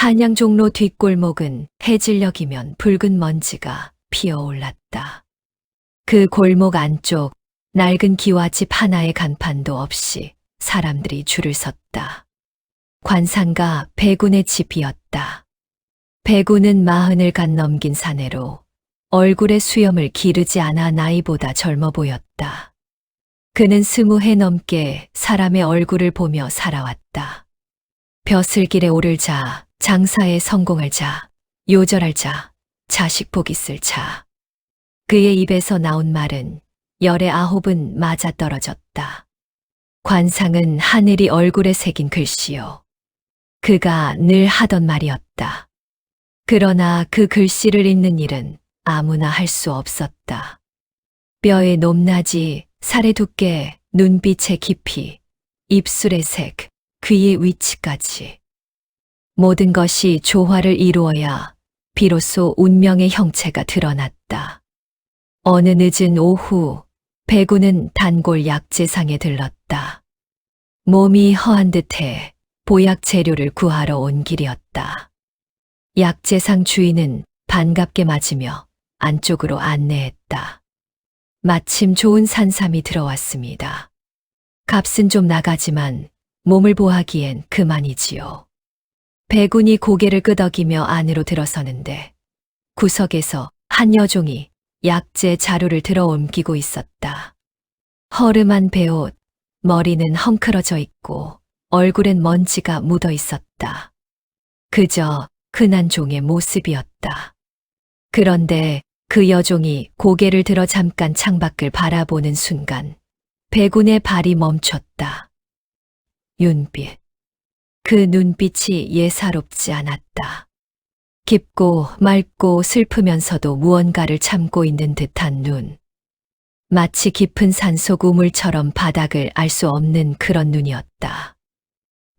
한양 종로 뒷골목은 해질녘이면 붉은 먼지가 피어올랐다. 그 골목 안쪽 낡은 기와집 하나의 간판도 없이 사람들이 줄을 섰다. 관상가 백운의 집이었다. 백운은 40을 간 넘긴 사내로 얼굴에 수염을 기르지 않아 나이보다 젊어 보였다. 그는 20해 넘게 사람의 얼굴을 보며 살아왔다. 벼슬길에 오를 자, 장사에 성공할 자, 요절할 자, 자식 복 있을 자. 그의 입에서 나온 말은 열의 9은 맞아떨어졌다. 관상은 하늘이 얼굴에 새긴 글씨요. 그가 늘 하던 말이었다. 그러나 그 글씨를 읽는 일은 아무나 할 수 없었다. 뼈의 높낮이, 살의 두께, 눈빛의 깊이, 입술의 색, 귀의 위치까지. 모든 것이 조화를 이루어야 비로소 운명의 형체가 드러났다. 어느 늦은 오후, 백운은 단골 약재상에 들렀다. 몸이 허한 듯해 보약 재료를 구하러 온 길이었다. 약재상 주인은 반갑게 맞으며 안쪽으로 안내했다. 마침 좋은 산삼이 들어왔습니다. 값은 좀 나가지만 몸을 보하기엔 그만이지요. 백운이 고개를 끄덕이며 안으로 들어서는데 구석에서 한 여종이 약재 자루를 들어 옮기고 있었다. 허름한 베옷, 머리는 헝클어져 있고 얼굴엔 먼지가 묻어 있었다. 그저 흔한 종의 모습이었다. 그런데 그 여종이 고개를 들어 잠깐 창밖을 바라보는 순간 백운의 발이 멈췄다. 윤빛. 그 눈빛이 예사롭지 않았다. 깊고 맑고 슬프면서도 무언가를 참고 있는 듯한 눈. 마치 깊은 산속 우물처럼 바닥을 알 수 없는 그런 눈이었다.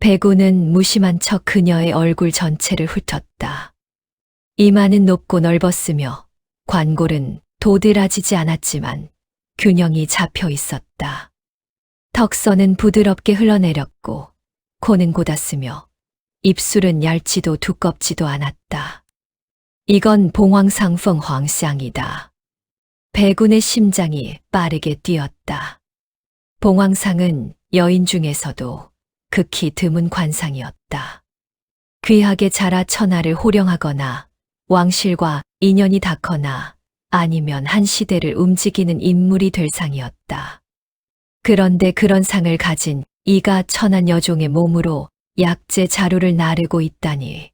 백운은 무심한 척 그녀의 얼굴 전체를 훑었다. 이마는 높고 넓었으며 관골은 도드라지지 않았지만 균형이 잡혀 있었다. 턱선은 부드럽게 흘러내렸고 코는 곧았으며 입술은 얇지도 두껍지도 않았다. 이건 봉황상 펑황쌍이다. 백운의 심장이 빠르게 뛰었다. 봉황상은 여인 중에서도 극히 드문 관상이었다. 귀하게 자라 천하를 호령하거나 왕실과 인연이 닿거나 아니면 한 시대를 움직이는 인물이 될 상이었다. 그런데 그런 상을 가진 이가 천한 여종의 몸으로 약재 자루를 나르고 있다니.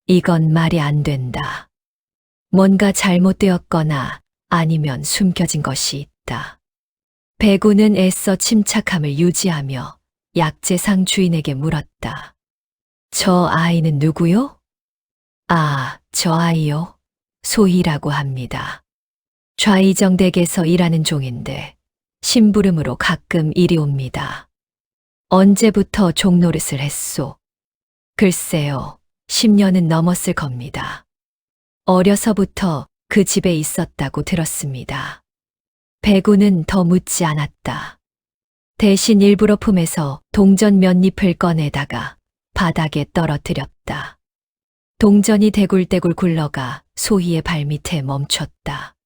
이건 말이 안 된다. 뭔가 잘못되었거나 아니면 숨겨진 것이 있다. 백운은 애써 침착함을 유지하며 약재상 주인에게 물었다. 저 아이는 누구요? 아, 저 아이요? 소희라고 합니다. 좌이정댁에서 일하는 종인데 심부름으로 가끔 이리 옵니다. 언제부터 종노릇을 했소? 글쎄요, 10년은 넘었을 겁니다. 어려서부터 그 집에 있었다고 들었습니다. 백운은 더 묻지 않았다. 대신 일부러 품에서 동전 몇 잎을 꺼내다가 바닥에 떨어뜨렸다. 동전이 대굴대굴 굴러가 소희의 발밑에 멈췄다.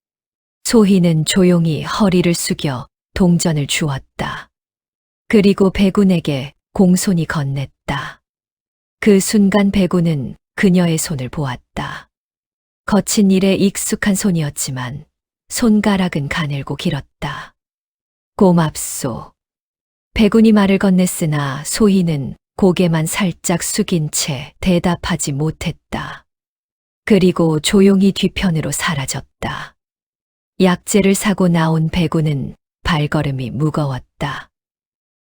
소희는 조용히 허리를 숙여 동전을 주었다. 그리고 백운에게 공손히 건넸다. 그 순간 백운은 그녀의 손을 보았다. 거친 일에 익숙한 손이었지만 손가락은 가늘고 길었다. 고맙소. 백운이 말을 건넸으나 소희는 고개만 살짝 숙인 채 대답하지 못했다. 그리고 조용히 뒤편으로 사라졌다. 약재를 사고 나온 백운은 발걸음이 무거웠다.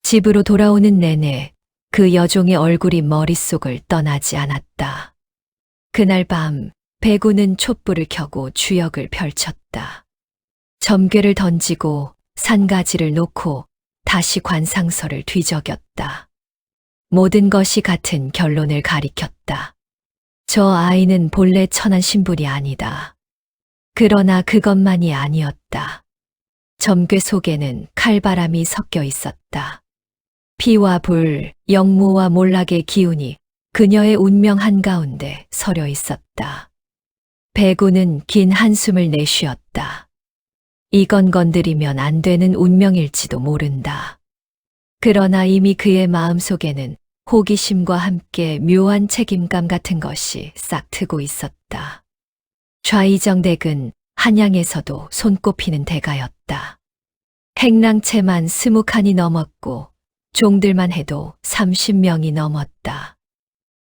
집으로 돌아오는 내내 그 여종의 얼굴이 머릿속을 떠나지 않았다. 그날 밤 백운은 촛불을 켜고 주역을 펼쳤다. 점괘를 던지고 산가지를 놓고 다시 관상서를 뒤적였다. 모든 것이 같은 결론을 가리켰다. 저 아이는 본래 천한 신분이 아니다. 그러나 그것만이 아니었다. 점괘 속에는 칼바람이 섞여 있었다. 피와 불, 영무와 몰락의 기운이 그녀의 운명 한가운데 서려 있었다. 배구는 긴 한숨을 내쉬었다. 이건 건드리면 안 되는 운명일지도 모른다. 그러나 이미 그의 마음속에는 호기심과 함께 묘한 책임감 같은 것이 싹 트고 있었다. 좌이정댁은 한양에서도 손꼽히는 대가였다. 행랑채만 20칸이 넘었고 종들만 해도 30명이 넘었다.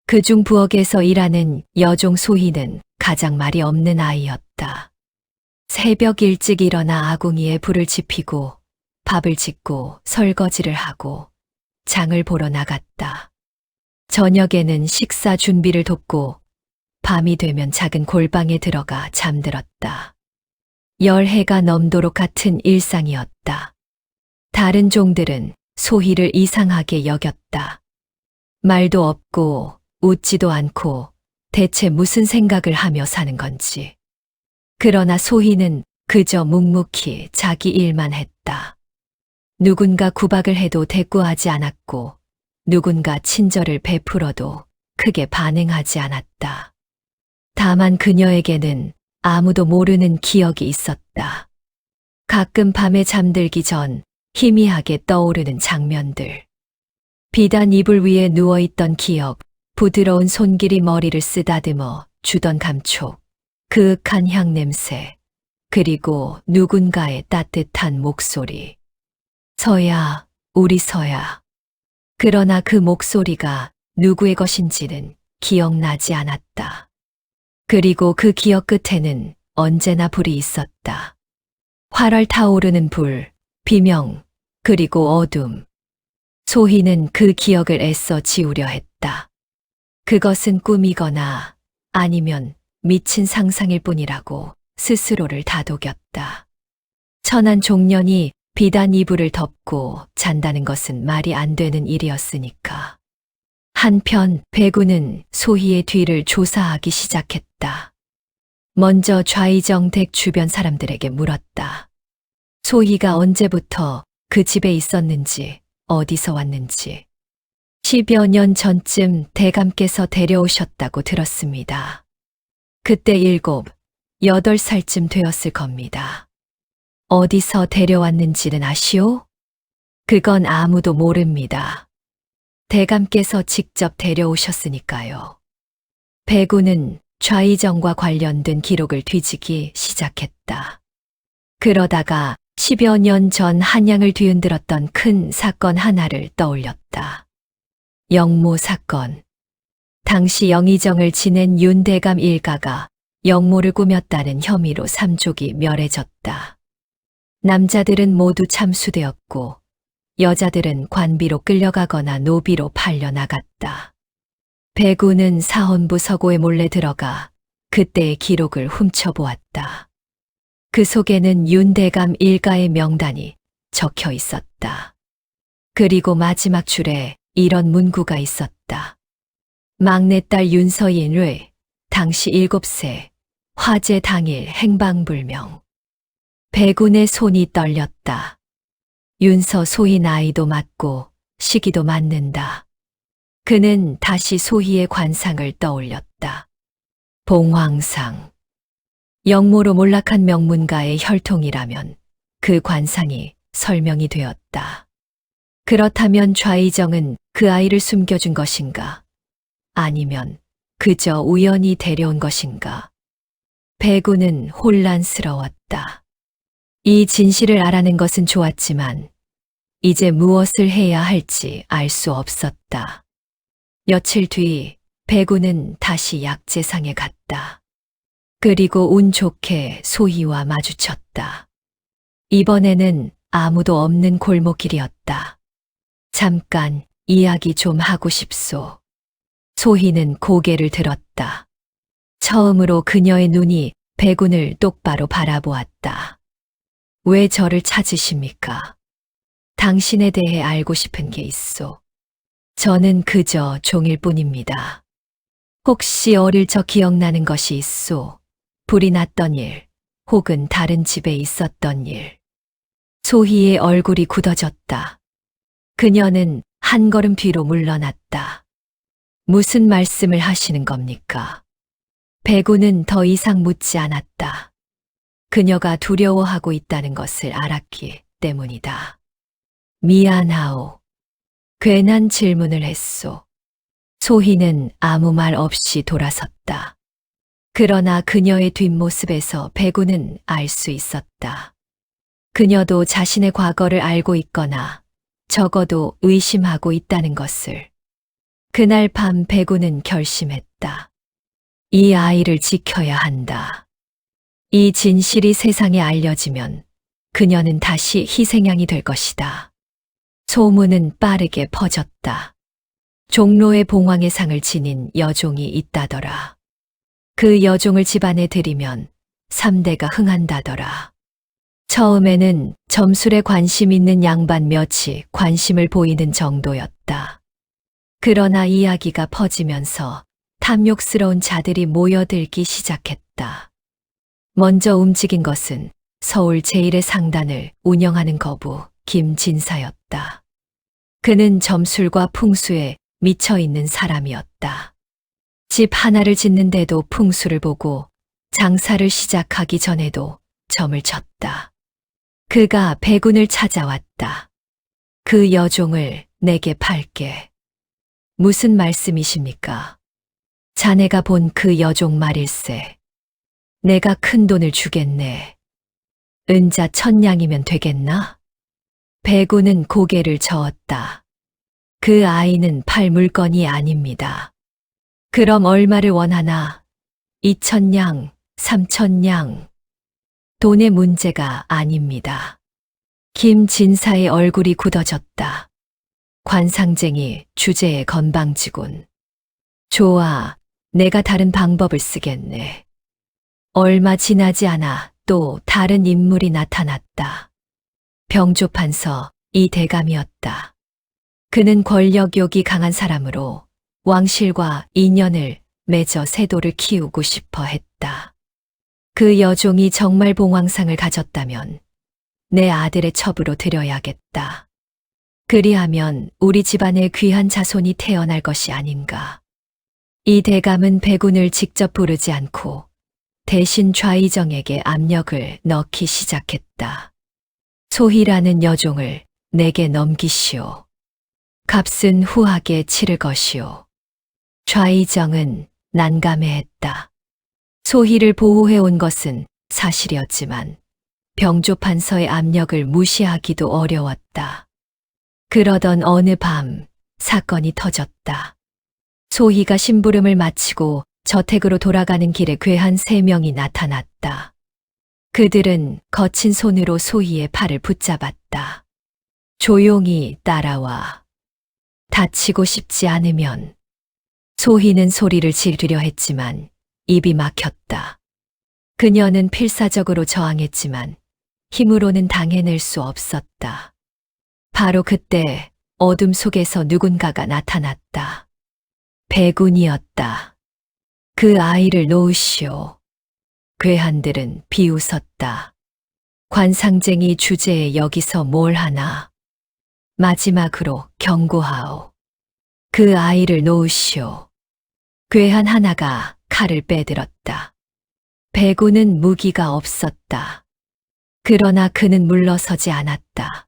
그중 부엌에서 일하는 여종 소희는 가장 말이 없는 아이였다. 새벽 일찍 일어나 아궁이에 불을 지피고 밥을 짓고 설거지를 하고 장을 보러 나갔다. 저녁에는 식사 준비를 돕고 밤이 되면 작은 골방에 들어가 잠들었다. 열해가 넘도록 같은 일상이었다. 다른 종들은 소희를 이상하게 여겼다. 말도 없고 웃지도 않고 대체 무슨 생각을 하며 사는 건지. 그러나 소희는 그저 묵묵히 자기 일만 했다. 누군가 구박을 해도 대꾸하지 않았고 누군가 친절을 베풀어도 크게 반응하지 않았다. 다만 그녀에게는 아무도 모르는 기억이 있었다. 가끔 밤에 잠들기 전 희미하게 떠오르는 장면들. 비단 이불 위에 누워있던 기억, 부드러운 손길이 머리를 쓰다듬어 주던 감촉, 그윽한 향냄새, 그리고 누군가의 따뜻한 목소리. 서야, 우리 서야. 그러나 그 목소리가 누구의 것인지는 기억나지 않았다. 그리고 그 기억 끝에는 언제나 불이 있었다. 활활 타오르는 불, 비명, 그리고 어둠. 소희는 그 기억을 애써 지우려 했다. 그것은 꿈이거나 아니면 미친 상상일 뿐이라고 스스로를 다독였다. 천한 종년이 비단 이불을 덮고 잔다는 것은 말이 안 되는 일이었으니까. 한편 배구는 소희의 뒤를 조사하기 시작했다. 먼저 좌이정 댁 주변 사람들에게 물었다. 소희가 언제부터 그 집에 있었는지, 어디서 왔는지. 10여 년 전쯤 대감께서 데려오셨다고 들었습니다. 그때 7, 8살쯤 되었을 겁니다. 어디서 데려왔는지는 아시오? 그건 아무도 모릅니다. 대감께서 직접 데려오셨으니까요. 배구는 좌이정과 관련된 기록을 뒤지기 시작했다. 그러다가 10여 년 전 한양을 뒤흔들었던 큰 사건 하나를 떠올렸다. 영모 사건. 당시 영의정을 지낸 윤대감 일가가 영모를 꾸몄다는 혐의로 삼족이 멸해졌다. 남자들은 모두 참수되었고 여자들은 관비로 끌려가거나 노비로 팔려나갔다. 배구는 사헌부 서고에 몰래 들어가 그때의 기록을 훔쳐보았다. 그 속에는 윤대감 일가의 명단이 적혀 있었다. 그리고 마지막 줄에 이런 문구가 있었다. 막내딸 윤서인의 당시 7세, 화재 당일 행방불명. 배군의 손이 떨렸다. 윤서 소희 나이도 맞고 시기도 맞는다. 그는 다시 소희의 관상을 떠올렸다. 봉황상. 영모로 몰락한 명문가의 혈통이라면 그 관상이 설명이 되었다. 그렇다면 좌이정은 그 아이를 숨겨준 것인가? 아니면 그저 우연히 데려온 것인가? 배구는 혼란스러웠다. 이 진실을 알아낸 것은 좋았지만 이제 무엇을 해야 할지 알 수 없었다. 며칠 뒤 배구는 다시 약재상에 갔다. 그리고 운 좋게 소희와 마주쳤다. 이번에는 아무도 없는 골목길이었다. 잠깐 이야기 좀 하고 싶소. 소희는 고개를 들었다. 처음으로 그녀의 눈이 배군을 똑바로 바라보았다. 왜 저를 찾으십니까? 당신에 대해 알고 싶은 게 있소. 저는 그저 종일 뿐입니다. 혹시 어릴 적 기억나는 것이 있소? 불이 났던 일, 혹은 다른 집에 있었던 일. 소희의 얼굴이 굳어졌다. 그녀는 한 걸음 뒤로 물러났다. 무슨 말씀을 하시는 겁니까? 백우는 더 이상 묻지 않았다. 그녀가 두려워하고 있다는 것을 알았기 때문이다. 미안하오. 괜한 질문을 했소. 소희는 아무 말 없이 돌아섰다. 그러나 그녀의 뒷모습에서 백우는 알 수 있었다. 그녀도 자신의 과거를 알고 있거나 적어도 의심하고 있다는 것을. 그날 밤 백우는 결심했다. 이 아이를 지켜야 한다. 이 진실이 세상에 알려지면 그녀는 다시 희생양이 될 것이다. 소문은 빠르게 퍼졌다. 종로에 봉황의 상을 지닌 여종이 있다더라. 그 여종을 집안에 들이면 3대가 흥한다더라. 처음에는 점술에 관심 있는 양반 몇이 관심을 보이는 정도였다. 그러나 이야기가 퍼지면서 탐욕스러운 자들이 모여들기 시작했다. 먼저 움직인 것은 서울 제1의 상단을 운영하는 거부 김진사였다. 그는 점술과 풍수에 미쳐 있는 사람이었다. 집 하나를 짓는데도 풍수를 보고 장사를 시작하기 전에도 점을 쳤다. 그가 백운을 찾아왔다. 그 여종을 내게 팔게. 무슨 말씀이십니까? 자네가 본 그 여종 말일세. 내가 큰 돈을 주겠네. 은자 1000냥이면 되겠나? 백운은 고개를 저었다. 그 아이는 팔 물건이 아닙니다. 그럼 얼마를 원하나? 2000냥, 3000냥. 돈의 문제가 아닙니다. 김진사의 얼굴이 굳어졌다. 관상쟁이 주제에 건방지군. 좋아, 내가 다른 방법을 쓰겠네. 얼마 지나지 않아 또 다른 인물이 나타났다. 병조판서 이대감이었다. 그는 권력욕이 강한 사람으로 왕실과 인연을 맺어 세도를 키우고 싶어 했다. 그 여종이 정말 봉황상을 가졌다면 내 아들의 첩으로 들여야겠다. 그리하면 우리 집안에 귀한 자손이 태어날 것이 아닌가. 이 대감은 백운을 직접 부르지 않고 대신 좌의정에게 압력을 넣기 시작했다. 소희라는 여종을 내게 넘기시오. 값은 후하게 치를 것이오. 좌의정은 난감해했다. 소희를 보호해온 것은 사실이었지만 병조판서의 압력을 무시하기도 어려웠다. 그러던 어느 밤 사건이 터졌다. 소희가 심부름을 마치고 저택으로 돌아가는 길에 괴한 3명이 나타났다. 그들은 거친 손으로 소희의 팔을 붙잡았다. 조용히 따라와. 다치고 싶지 않으면. 소희는 소리를 지르려 했지만 입이 막혔다. 그녀는 필사적으로 저항했지만 힘으로는 당해낼 수 없었다. 바로 그때 어둠 속에서 누군가가 나타났다. 백운이었다. 그 아이를 놓으시오. 괴한들은 비웃었다. 관상쟁이 주제에 여기서 뭘 하나. 마지막으로 경고하오. 그 아이를 놓으시오. 괴한 하나가 칼을 빼들었다. 백운은 무기가 없었다. 그러나 그는 물러서지 않았다.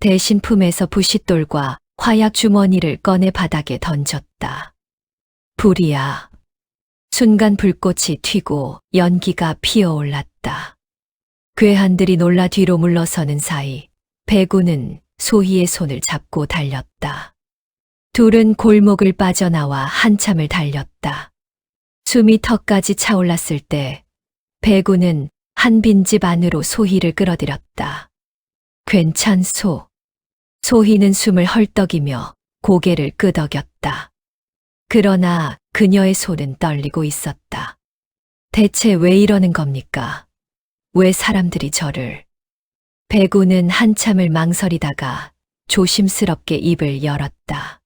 대신 품에서 부싯돌과 화약 주머니를 꺼내 바닥에 던졌다. 불이야. 순간 불꽃이 튀고 연기가 피어올랐다. 괴한들이 놀라 뒤로 물러서는 사이 백운은 소희의 손을 잡고 달렸다. 둘은 골목을 빠져나와 한참을 달렸다. 숨이 턱까지 차올랐을 때 백운은 한 빈집 안으로 소희를 끌어들였다. 괜찮소. 소희는 숨을 헐떡이며 고개를 끄덕였다. 그러나 그녀의 손은 떨리고 있었다. 대체 왜 이러는 겁니까? 왜 사람들이 저를? 백운은 한참을 망설이다가 조심스럽게 입을 열었다.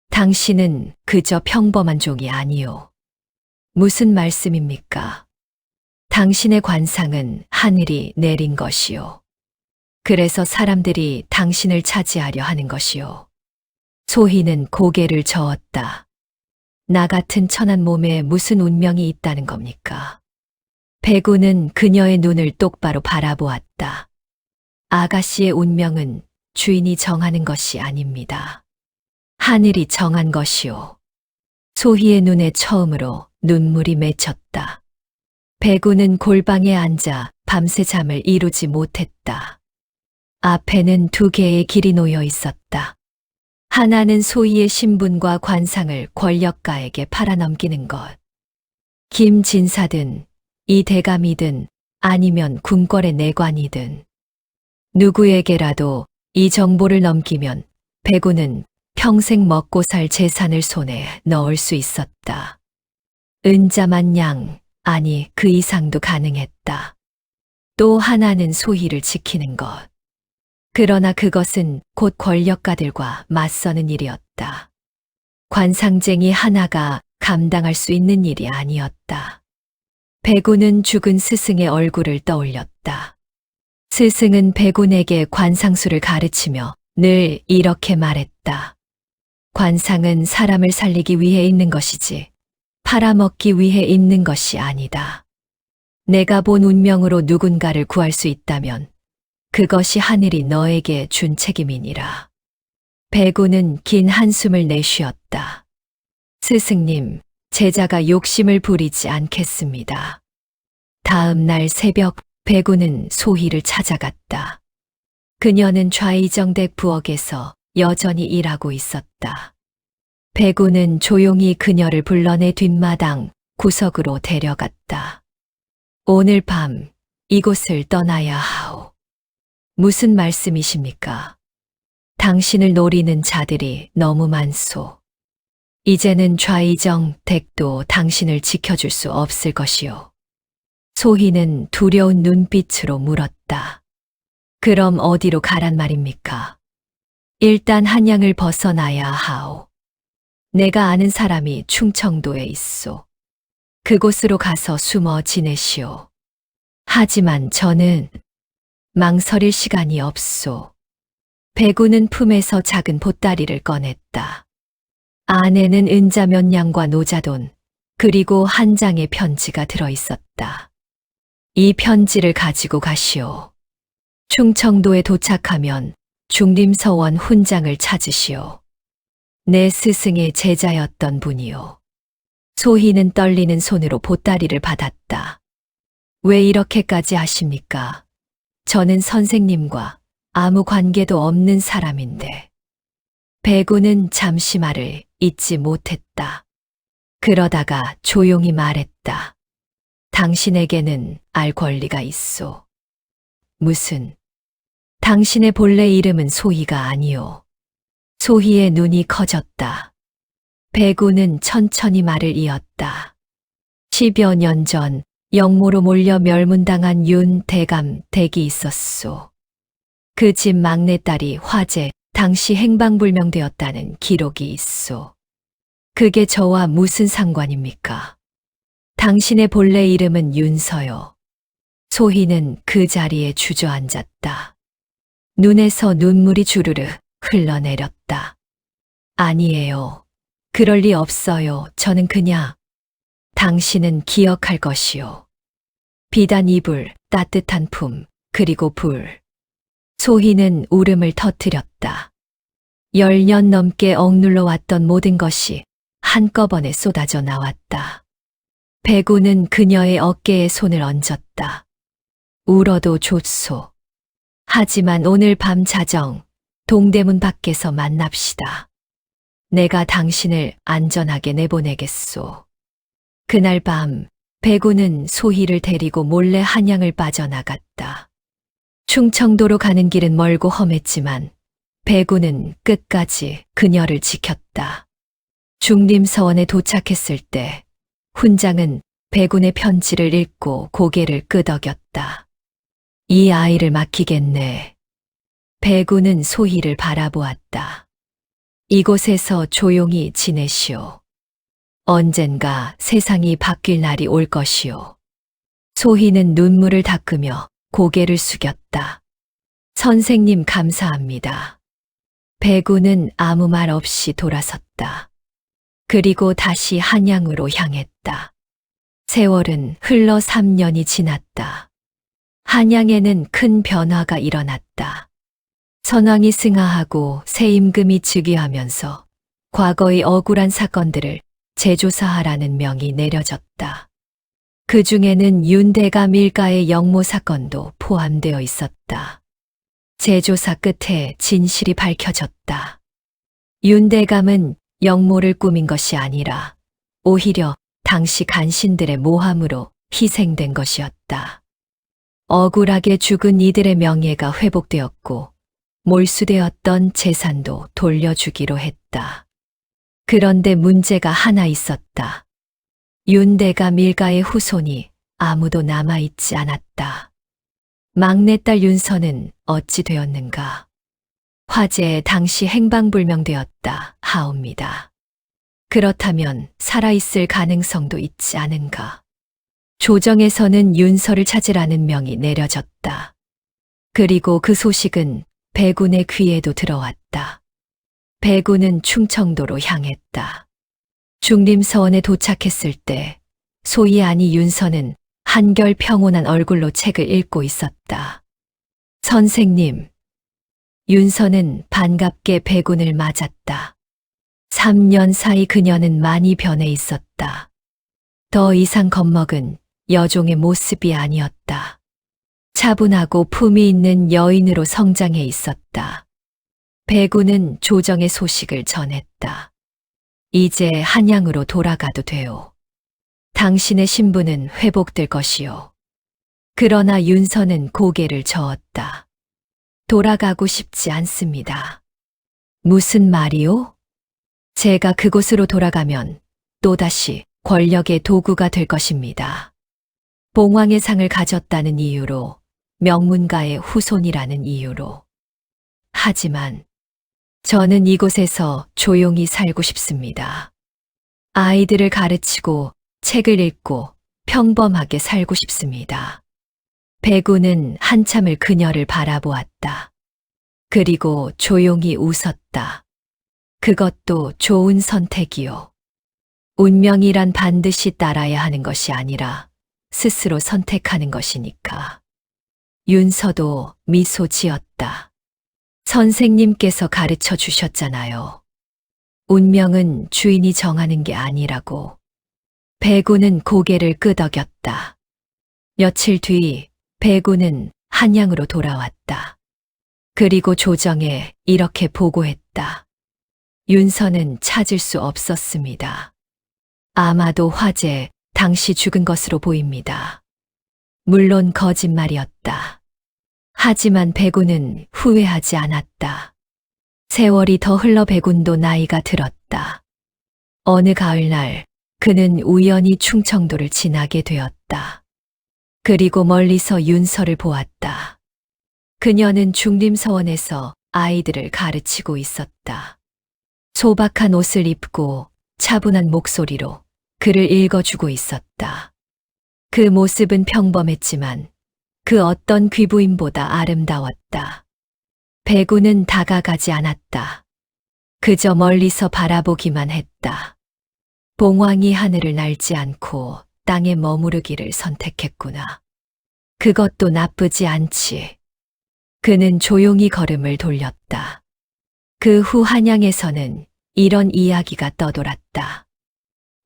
당신은 그저 평범한 종이 아니오. 무슨 말씀입니까? 당신의 관상은 하늘이 내린 것이오. 그래서 사람들이 당신을 차지하려 하는 것이오. 소희는 고개를 저었다. 나 같은 천한 몸에 무슨 운명이 있다는 겁니까? 배구는 그녀의 눈을 똑바로 바라보았다. 아가씨의 운명은 주인이 정하는 것이 아닙니다. 하늘이 정한 것이오. 소희의 눈에 처음으로 눈물이 맺혔다. 배구는 골방에 앉아 밤새 잠을 이루지 못했다. 앞에는 두 개의 길이 놓여 있었다. 하나는 소희의 신분과 관상을 권력가에게 팔아넘기는 것. 김진사든 이 대감이든 아니면 궁궐의 내관이든 누구에게라도 이 정보를 넘기면 배구는 평생 먹고 살 재산을 손에 넣을 수 있었다. 은자만냥, 아니 그 이상도 가능했다. 또 하나는 소희를 지키는 것. 그러나 그것은 곧 권력가들과 맞서는 일이었다. 관상쟁이 하나가 감당할 수 있는 일이 아니었다. 배구는 죽은 스승의 얼굴을 떠올렸다. 스승은 배군에게 관상술을 가르치며 늘 이렇게 말했다. 관상은 사람을 살리기 위해 있는 것이지 팔아먹기 위해 있는 것이 아니다. 내가 본 운명으로 누군가를 구할 수 있다면 그것이 하늘이 너에게 준 책임이니라. 배구는 긴 한숨을 내쉬었다. 스승님, 제자가 욕심을 부리지 않겠습니다. 다음 날 새벽 배구는 소희를 찾아갔다. 그녀는 좌이정댁 부엌에서 여전히 일하고 있었다. 배구는 조용히 그녀를 불러내 뒷마당 구석으로 데려갔다. 오늘 밤 이곳을 떠나야 하오. 무슨 말씀이십니까? 당신을 노리는 자들이 너무 많소. 이제는 좌이정 댁도 당신을 지켜줄 수 없을 것이오. 소희는 두려운 눈빛으로 물었다. 그럼 어디로 가란 말입니까? 일단 한양을 벗어나야 하오. 내가 아는 사람이 충청도에 있소. 그곳으로 가서 숨어 지내시오. 하지만 저는 망설일 시간이 없소. 배구는 품에서 작은 보따리를 꺼냈다. 안에는 은자 몇 냥과 노자돈, 그리고 한 장의 편지가 들어 있었다. 이 편지를 가지고 가시오. 충청도에 도착하면 중림서원 훈장을 찾으시오. 내 스승의 제자였던 분이오. 소희는 떨리는 손으로 보따리를 받았다. 왜 이렇게까지 하십니까? 저는 선생님과 아무 관계도 없는 사람인데. 배구는 잠시 말을 잇지 못했다. 그러다가 조용히 말했다. 당신에게는 알 권리가 있소. 무슨? 당신의 본래 이름은 소희가 아니오. 소희의 눈이 커졌다. 배구는 천천히 말을 이었다. 10여 년 전 영모로 몰려 멸문당한 윤 대감 댁이 있었소. 그 집 막내딸이 화재 당시 행방불명되었다는 기록이 있소. 그게 저와 무슨 상관입니까? 당신의 본래 이름은 윤서요. 소희는 그 자리에 주저앉았다. 눈에서 눈물이 주르르 흘러내렸다. 아니에요. 그럴 리 없어요. 저는 그냥 당신은 기억할 것이요. 비단 이불, 따뜻한 품, 그리고 불. 소희는 울음을 터뜨렸다. 10년 넘게 억눌러 왔던 모든 것이 한꺼번에 쏟아져 나왔다. 배구는 그녀의 어깨에 손을 얹었다. 울어도 좋소. 하지만 오늘 밤 자정 동대문 밖에서 만납시다. 내가 당신을 안전하게 내보내겠소. 그날 밤 배구는 소희를 데리고 몰래 한양을 빠져나갔다. 충청도로 가는 길은 멀고 험했지만 배구는 끝까지 그녀를 지켰다. 중림서원에 도착했을 때 훈장은 배군의 편지를 읽고 고개를 끄덕였다. 이 아이를 맡기겠네. 배군은 소희를 바라보았다. 이곳에서 조용히 지내시오. 언젠가 세상이 바뀔 날이 올 것이오. 소희는 눈물을 닦으며 고개를 숙였다. 선생님 감사합니다. 배군은 아무 말 없이 돌아섰다. 그리고 다시 한양으로 향했다. 세월은 흘러 3년이 지났다. 한양에는 큰 변화가 일어났다. 선왕이 승하하고 새 임금이 즉위하면서 과거의 억울한 사건들을 재조사하라는 명이 내려졌다. 그 중에는 윤대감 일가의 영모 사건도 포함되어 있었다. 재조사 끝에 진실이 밝혀졌다. 윤대감은 영모를 꾸민 것이 아니라 오히려 당시 간신들의 모함으로 희생된 것이었다. 억울하게 죽은 이들의 명예가 회복되었고 몰수되었던 재산도 돌려주기로 했다. 그런데 문제가 하나 있었다. 윤대감 일가의 후손이 아무도 남아있지 않았다. 막내딸 윤서는 어찌 되었는가? 화제에 당시 행방불명되었다 하옵니다. 그렇다면 살아있을 가능성도 있지 않은가? 조정에서는 윤서를 찾으라는 명이 내려졌다. 그리고 그 소식은 배군의 귀에도 들어왔다. 배군은 충청도로 향했다. 중림서원에 도착했을 때 소위 아니 윤서는 한결 평온한 얼굴로 책을 읽고 있었다. 선생님, 윤서는 반갑게 배군을 맞았다. 3년 사이 그녀는 많이 변해 있었다. 더 이상 겁먹은 여종의 모습이 아니었다. 차분하고 품위 있는 여인으로 성장해 있었다. 배군은 조정의 소식을 전했다. 이제 한양으로 돌아가도 돼요. 당신의 신분은 회복될 것이요. 그러나 윤서는 고개를 저었다. 돌아가고 싶지 않습니다. 무슨 말이요? 제가 그곳으로 돌아가면 또다시 권력의 도구가 될 것입니다. 봉황의 상을 가졌다는 이유로, 명문가의 후손이라는 이유로. 하지만 저는 이곳에서 조용히 살고 싶습니다. 아이들을 가르치고 책을 읽고 평범하게 살고 싶습니다. 배군은 한참을 그녀를 바라보았다. 그리고 조용히 웃었다. 그것도 좋은 선택이요. 운명이란 반드시 따라야 하는 것이 아니라 스스로 선택하는 것이니까. 윤서도 미소 지었다. 선생님께서 가르쳐 주셨잖아요. 운명은 주인이 정하는 게 아니라고. 배군은 고개를 끄덕였다. 며칠 뒤 배군은 한양으로 돌아왔다. 그리고 조정에 이렇게 보고했다. 윤서는 찾을 수 없었습니다. 아마도 화재 당시 죽은 것으로 보입니다. 물론 거짓말이었다. 하지만 배군은 후회하지 않았다. 세월이 더 흘러 배군도 나이가 들었다. 어느 가을날 그는 우연히 충청도를 지나게 되었다. 그리고 멀리서 윤서를 보았다. 그녀는 중림서원에서 아이들을 가르치고 있었다. 소박한 옷을 입고 차분한 목소리로 글을 읽어주고 있었다. 그 모습은 평범했지만 그 어떤 귀부인보다 아름다웠다. 배군은 다가가지 않았다. 그저 멀리서 바라보기만 했다. 봉황이 하늘을 날지 않고 땅에 머무르기를 선택했구나. 그것도 나쁘지 않지. 그는 조용히 걸음을 돌렸다. 그 후 한양에서는 이런 이야기가 떠돌았다.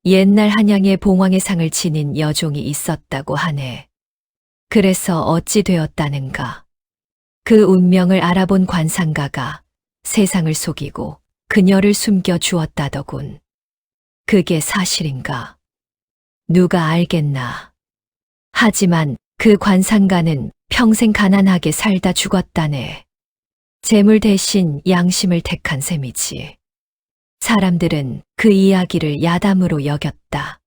옛날 한양에 봉황의 상을 지닌 여종이 있었다고 하네. 그래서 어찌 되었다는가. 그 운명을 알아본 관상가가 세상을 속이고 그녀를 숨겨 주었다더군. 그게 사실인가? 누가 알겠나. 하지만 그 관상가는 평생 가난하게 살다 죽었다네. 재물 대신 양심을 택한 셈이지. 사람들은 그 이야기를 야담으로 여겼다.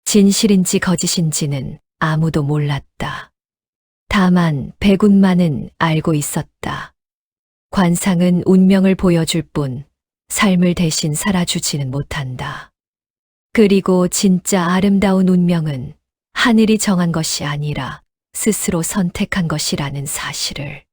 진실인지 거짓인지는 아무도 몰랐다. 다만 배군만은 알고 있었다. 관상은 운명을 보여줄 뿐 삶을 대신 살아주지는 못한다. 그리고 진짜 아름다운 운명은 하늘이 정한 것이 아니라 스스로 선택한 것이라는 사실을.